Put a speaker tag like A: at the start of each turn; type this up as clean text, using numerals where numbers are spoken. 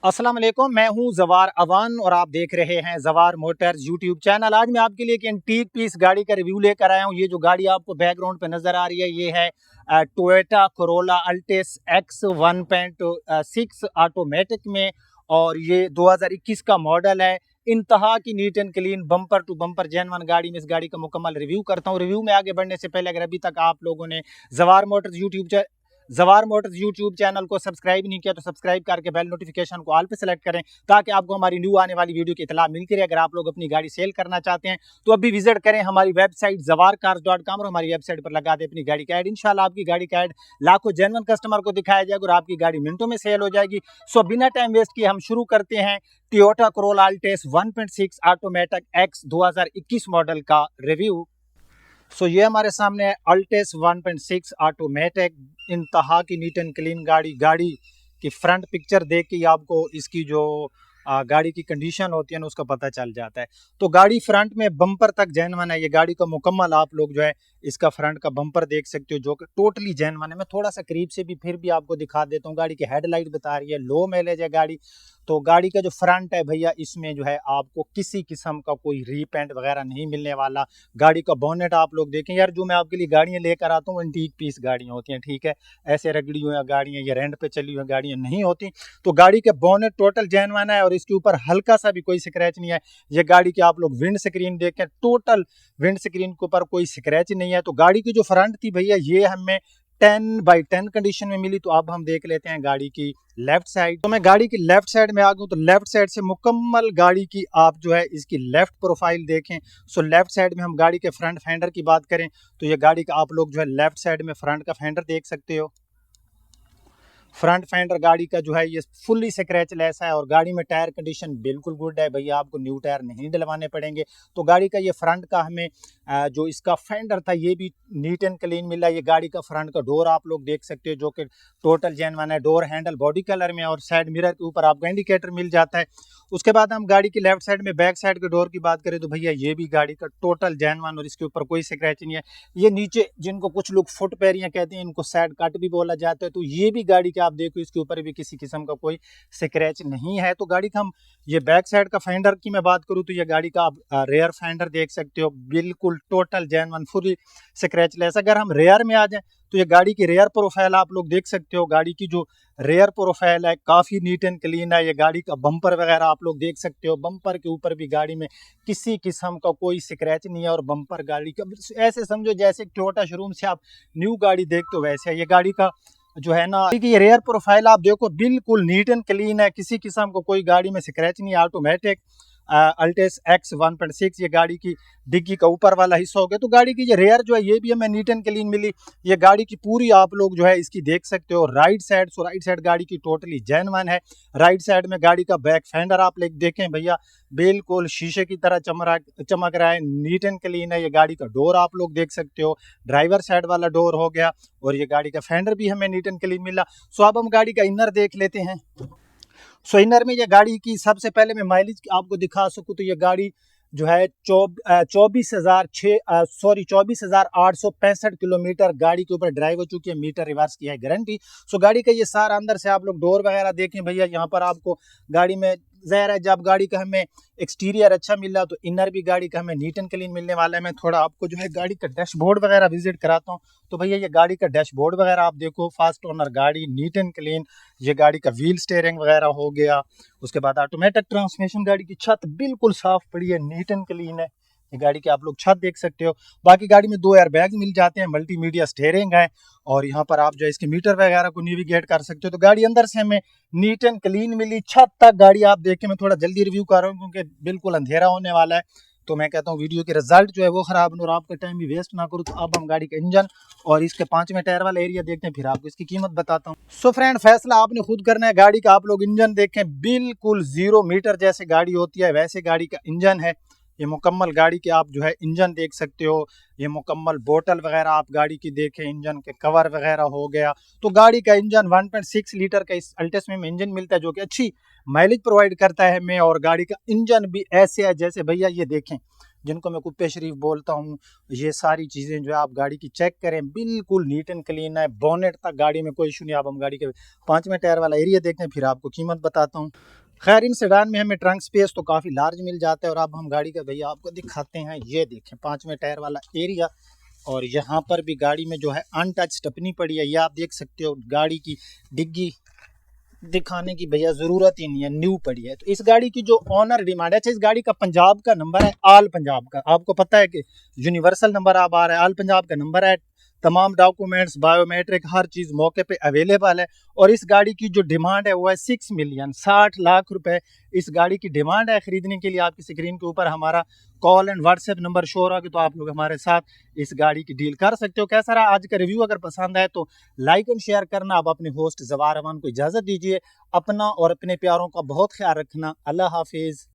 A: अस्सलाम वालेकुम, मैं हूं जवार अवान और आप देख रहे हैं जवार मोटर्स यूट्यूब चैनल। आज मैं आपके लिए एक एंटीक पीस गाड़ी का रिव्यू लेकर आया हूं। ये जो गाड़ी आपको बैकग्राउंड पे नजर आ रही है ये है Toyota Corolla Altis X 1.6 automatic में, और ये 2021 का मॉडल है। इंतहा की neat and clean bumper to bumper genuine गाड़ी में इस गाड़ी का मुकम्मल रिव्यू करता हूं। रिव्यू में आगे बढ़ने से पहले अगर अभी तक आप लोगों ने जवार मोटर्स यूट्यूब चैनल को सब्सक्राइब नहीं किया तो सब्सक्राइब करके बेल नोटिफिकेशन को ऑल पे सेलेक्ट करें ताकि आपको हमारी न्यू आने वाली वीडियो की इतला मिलती रहे। अगर आप लोग अपनी गाड़ी सेल करना चाहते हैं तो अभी विजिट करें हमारी वेबसाइट zawarcars.com और हमारी वेबसाइट पर लगा दें अपनी गाड़ी का ऐड। इंशाल्लाह आपकी गाड़ी का ऐड लाखों जेन्युइन कस्टमर को दिखाया जाएगा और आपकी गाड़ी मिनटों में सेल हो जाएगी। सो बिना टाइम वेस्ट किए हम शुरू करते हैं Toyota Corolla Altis 1.6 automatic x 2021 model का रिव्यू। सो ये हमारे सामने है अल्टिस 1.6 ऑटोमेटिक, इंतहा की नीट एंड क्लीन गाड़ी की फ्रंट पिक्चर देख के आपको इसकी जो गाड़ी की कंडीशन होती है ना उसका पता चल जाता है। तो गाड़ी फ्रंट में बम्पर तक जेन्युइन है। ये गाड़ी का मुकम्मल आप लोग जो है इसका फ्रंट का बम्पर देख सकते हो जो कि टोटली जेन्युइन है। मैं थोड़ा सा करीब से भी फिर भी आपको दिखा देता हूँ। गाड़ी की हेडलाइट बता रही है लो माइलेज है गाड़ी। तो गाड़ी का जो फ्रंट है भैया इसमें जो है आपको किसी किस्म का कोई रीपेंट वगैरह नहीं मिलने वाला। गाड़ी का बोनेट आप लोग देखें यार, जो मैं आपके लिए गाड़ियाँ लेकर आता हूँ एंटीक पीस गाड़ियाँ होती हैं, ठीक है, ऐसे रगड़ी हुई गाड़ियाँ या रेंट पे चली हुई गाड़ियाँ नहीं होती। तो गाड़ी के बोनेट टोटल जेन्युइन है और इसके ऊपर हल्का सा भी कोई स्क्रैच नहीं है। ये गाड़ी की आप लोग विंड स्क्रीन देखें, टोटल विंड स्क्रीन के ऊपर कोई स्क्रैच नहीं है। तो गाड़ी की जो फ्रंट थी भैया ये हमें 10/10 कंडीशन में मिली। तो अब हम देख लेते हैं गाड़ी की लेफ्ट साइड। तो मैं गाड़ी की लेफ्ट साइड में आ गया तो लेफ्ट साइड से मुकम्मल गाड़ी की आप जो है इसकी लेफ्ट प्रोफाइल देखें। सो लेफ्ट साइड में हम गाड़ी के फ्रंट फेंडर की बात करें तो ये गाड़ी का आप लोग जो है लेफ्ट साइड में फ्रंट का फेंडर देख सकते हो। फ्रंट फेंडर गाड़ी का जो है ये फुल्ली स्क्रैच लेस है और गाड़ी में टायर कंडीशन बिल्कुल गुड है भैया, आपको न्यू टायर नहीं डलवाने पड़ेंगे। तो गाड़ी का ये फ्रंट का हमें जो इसका फेंडर था ये भी नीट एंड क्लीन मिला। ये गाड़ी का फ्रंट का डोर आप लोग देख सकते हो जो कि टोटल जेन्युइन है। डोर हैंडल बॉडी कलर में और साइड मिरर के ऊपर आपको इंडिकेटर मिल जाता है। उसके बाद हम गाड़ी की लेफ्ट साइड में बैक साइड के डोर की बात करें तो भैया ये भी गाड़ी का टोटल जेन्युइन और इसके ऊपर कोई स्क्रैच नहीं है। ये नीचे जिनको कुछ लोग फुट पैरियां कहते हैं इनको साइड कट भी बोला जाता है, तो ये भी गाड़ी के आप देखो इसके ऊपर भी किसी किस्म का कोई स्क्रैच नहीं है। तो गाड़ी का हम ये बैक साइड का फेंडर की मैं बात करूं तो ये गाड़ी का आप रेयर फेंडर देख सकते हो, बिल्कुल total genuine fully scratch less. अगर हम रेयर में आ जाएं तो ये गाड़ी की रेयर प्रोफाइल आप लोग देख सकते हो। गाड़ी की जो रेयर प्रोफाइल है काफ़ी नीट एंड क्लीन है। ये गाड़ी का बम्पर वगैरह आप लोग देख सकते हो, बम्पर के ऊपर भी गाड़ी में किसी किस्म का कोई स्क्रैच नहीं है और बम्पर गाड़ी का ऐसे समझो जैसे टोयोटा शोरूम से आप न्यू गाड़ी देखते हो वैसे है। ये गाड़ी का जो है ना कि ये रेयर प्रोफाइल आप देखो बिल्कुल नीट एंड क्लीन है, किसी किस्म को कोई गाड़ी में स्क्रैच नहीं है। ऑटोमेटिक अल्टिस एक्स 1.6 ये गाड़ी की डिग्गी का ऊपर वाला हिस्सा हो गया। तो गाड़ी की ये रेयर जो है ये भी हमें नीट एंड क्लीन मिली। ये गाड़ी की पूरी आप लोग जो है इसकी देख सकते हो राइट साइड। सो राइट साइड गाड़ी की टोटली जेन्युइन है। राइट साइड में गाड़ी का बैक फेंडर आप लोग देखें भैया बिल्कुल शीशे की तरह चमक रहा है, नीट एंड क्लीन है। ये गाड़ी का डोर आप लोग देख सकते हो, ड्राइवर साइड वाला डोर हो गया और ये गाड़ी का फेंडर भी हमें नीट एंड क्लीन मिला। सो अब हम गाड़ी का इनर देख लेते हैं। सो इनर में ये गाड़ी की सबसे पहले मैं माइलेज आपको दिखा सकूं तो ये गाड़ी जो है 24,865 किलोमीटर गाड़ी के ऊपर ड्राइव हो चुकी है। मीटर रिवर्स की है गारंटी। सो गाड़ी का ये सारा अंदर से आप लोग डोर वगैरह देखें भैया, यहाँ पर आपको गाड़ी में ज़ाहिर है जब गाड़ी का हमें एक्सटीरियर अच्छा मिल रहा तो इनर भी गाड़ी का हमें नीट एंड क्लीन मिलने वाला है। मैं थोड़ा आपको जो है गाड़ी का डैशबोर्ड वगैरह विजिट कराता हूँ। तो भैया ये गाड़ी का डैशबोर्ड वगैरह आप देखो, फास्ट ओनर गाड़ी, नीट एंड क्लीन। ये गाड़ी का व्हील स्टीयरिंग वगैरह हो गया। उसके बाद ऑटोमेटिक ट्रांसमिशन, गाड़ी की छत बिल्कुल साफ पड़ी है, नीट एंड क्लीन है। ये गाड़ी की आप लोग छत देख सकते हो। बाकी गाड़ी में 2 एयर बैग मिल जाते हैं, मल्टीमीडिया स्टीयरिंग है और यहाँ पर आप जो है इसके मीटर वगैरह को नेविगेट कर सकते हो। तो गाड़ी अंदर से हमें नीट एंड क्लीन मिली। छत तक गाड़ी आप देखें, मैं थोड़ा जल्दी रिव्यू कर रहा हूँ क्योंकि बिल्कुल अंधेरा होने वाला है। तो मैं कहता हूँ वीडियो के रिजल्ट जो है वो खराब हो और आपका टाइम भी वेस्ट ना करूँ। तो अब हम गाड़ी का इंजन और इसके 5वें टायर वाला एरिया देखते हैं, फिर आपको इसकी कीमत बताता हूँ। सो फ्रेंड फैसला आपने खुद करना है। गाड़ी का आप लोग इंजन देखें, बिल्कुल 0 मीटर जैसे गाड़ी होती है वैसे गाड़ी का इंजन है। ये मुकम्मल गाड़ी के आप जो है इंजन देख सकते हो। ये मुकम्मल बोतल वगैरह आप गाड़ी की देखें, इंजन के कवर वगैरह हो गया। तो गाड़ी का इंजन 1.6 लीटर का इस अल्टिस में इंजन मिलता है जो कि अच्छी माइलेज प्रोवाइड करता है हमें। और गाड़ी का इंजन भी ऐसे है जैसे भैया ये देखें जिनको मैं कुप्पे शरीफ बोलता हूँ। ये सारी चीज़ें जो है आप गाड़ी की चेक करें, बिल्कुल नीट एंड क्लीन है। बोनेट तक गाड़ी में कोई इशू नहीं। आप हम गाड़ी के 5वें टायर वाला एरिया देखें, फिर आपको कीमत बताता हूँ। खैर इन सेडान में हमें ट्रंक स्पेस तो काफ़ी लार्ज मिल जाता है। और अब हम गाड़ी का भैया आपको दिखाते हैं, ये देखें 5वें टायर वाला एरिया। और यहाँ पर भी गाड़ी में जो है अनटच स्टेपनी पड़ी है, ये आप देख सकते हो। गाड़ी की डिग्गी दिखाने की भैया ज़रूरत ही नहीं है, न्यू पड़ी है। तो इस गाड़ी की जो ऑनर डिमांड है, अच्छा इस गाड़ी का पंजाब का नंबर है, आल पंजाब का। आपको पता है कि यूनिवर्सल नंबर आप आ रहा है, आल पंजाब का नंबर है। तमाम डॉक्यूमेंट्स बायोमेट्रिक हर चीज़ मौके पे अवेलेबल है। और इस गाड़ी की जो डिमांड है वो है 6 मिलियन 60 लाख रुपए इस गाड़ी की डिमांड है। खरीदने के लिए आपकी स्क्रीन के ऊपर हमारा call and WhatsApp number show हो रहा है, तो आप लोग हमारे साथ इस गाड़ी की डील कर सकते हो। कैसा रहा आज का रिव्यू? अगर पसंद आए तो लाइक एंड शेयर करना। आप अपने होस्ट जवार अमान को इजाज़त दीजिए। अपना और अपने प्यारों का बहुत ख्याल रखना। अल्लाह हाफिज़।